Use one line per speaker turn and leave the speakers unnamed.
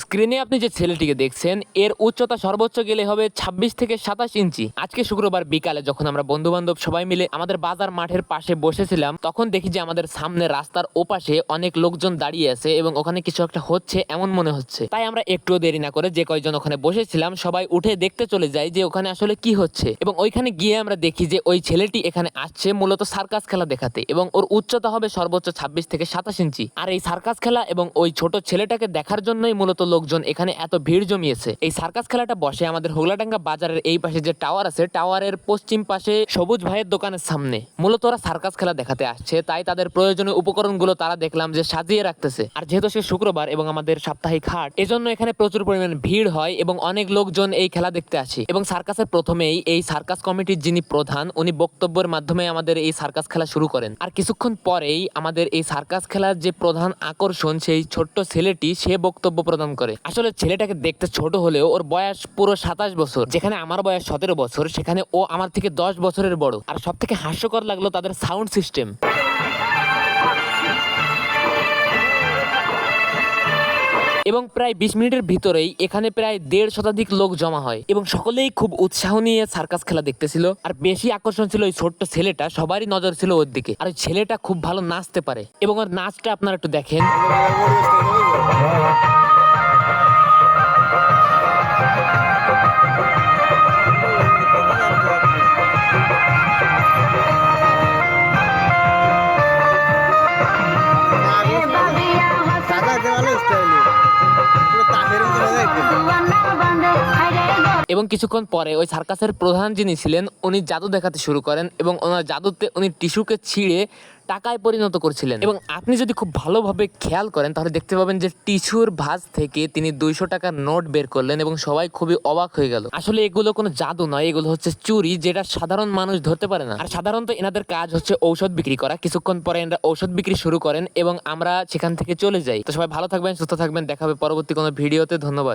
স্ক্রিনে আপনি যে ছেলেটিকে দেখছেন এর উচ্চতা সর্বোচ্চ গেলে হবে 26 থেকে 27 ইঞ্চি। আজকে শুক্রবার বিকালে যখন আমরা বন্ধু বান্ধব সবাই মিলে আমাদের বাজার মাঠের পাশে বসেছিলাম, তখন দেখি যে আমাদের সামনে রাস্তার ওপাশে অনেক লোকজন দাঁড়িয়ে আছে এবং ওখানে কিছু একটা হচ্ছে এমন মনে হচ্ছে। তাই আমরা একটুও দেরি না করে যে কয়জন ওখানে বসেছিলাম সবাই উঠে দেখতে চলে যাই যে ওখানে আসলে কি হচ্ছে। এবং ওইখানে গিয়ে আমরা দেখি যে ওই ছেলেটি এখানে আসছে মূলত সার্কাস খেলা দেখাতে এবং ওর উচ্চতা হবে সর্বোচ্চ 26 থেকে 27 ইঞ্চি। আর এই সার্কাস খেলা এবং ওই ছোট ছেলেটাকে দেখার জন্যই মূলত লোকজন এখানে এত ভিড় জমিয়েছে। এই সার্কাস খেলাটা বসে আমাদের হোগলাডাঙ্গা বাজারের এই পাশে যে টাওয়ার আছে, টাওয়ারের পশ্চিম পাশে সবুজ ভাইয়ের দোকানের সামনে। মূলত ওরা সার্কাস খেলা দেখাতে আসছে, তাই তাদের প্রয়োজনীয় উপকরণগুলো তারা দেখলাম যে সাজিয়ে রাখতেছে। আর যেহেতু সে শুক্রবার এবং আমাদের সাপ্তাহিক হাট, এজন্য এখানে প্রচুর পরিমাণ ভিড় হয় এবং অনেক লোকজন এই খেলা দেখতে আসে। এবং সার্কাসের প্রথমেই এই সার্কাস কমিটির যিনি প্রধান, উনি বক্তব্যের মাধ্যমে আমাদের এই সার্কাস খেলা শুরু করেন। আর কিছুক্ষণ পরেই আমাদের এই সার্কাস খেলার যে প্রধান আকর্ষণ, সেই ছোট্ট ছেলেটি সে বক্তব্য প্রদান করে। আসলে ছেলেটাকে দেখতে ছোট হলেও ওর বয়স পুরো 27 বছর। যেখানে আমার বয়স 17 বছর, সেখানে ও আমার থেকে 10 বছরের বড়। আর সব থেকে হাস্যকর লাগলো তাদের সাউন্ড সিস্টেম। এবং প্রায় 20 মিনিটের ভিতরেই এখানে প্রায় 1.5 শতাধিক লোক জমা হয় এবং সকলেই খুব উৎসাহ নিয়ে সার্কাস খেলা দেখতেছিল। আর বেশি আকর্ষণ ছিল ওই ছোট্ট ছেলেটা, সবারই নজর ছিল ওর দিকে। আর ওই ছেলেটা খুব ভালো নাচতে পারে এবং ওর নাচটা আপনারা একটু দেখেন। এবং কিছুক্ষণ পরে ওই সার্কাসের প্রধান যিনি ছিলেন উনি জাদু দেখাতে শুরু করেন এবং ওনার জাদুতে উনি টিস্যুকে ছিঁড়ে টাকায় পরিণত করছিলেন। এবং আপনি যদি খুব ভালোভাবে খেয়াল করেন তাহলে দেখতে পাবেন যে টিস্যুর ভাঁজ থেকে তিনি 200 টাকার নোট বের করলেন এবং সবাই খুবই অবাক হয়ে গেল। আসলে এগুলো কোনো জাদু নয়, এগুলো হচ্ছে চুরি, যেটা সাধারণ মানুষ ধরতে পারে না। আর সাধারণত এনাদের কাজ হচ্ছে ঔষধ বিক্রি করা। কিছুক্ষণ পরে এনারা ঔষধ বিক্রি শুরু করেন এবং আমরা সেখান থেকে চলে যাই। তো সবাই ভালো থাকবেন, সুস্থ থাকবেন, দেখা হবে পরবর্তী কোনো ভিডিওতে। ধন্যবাদ।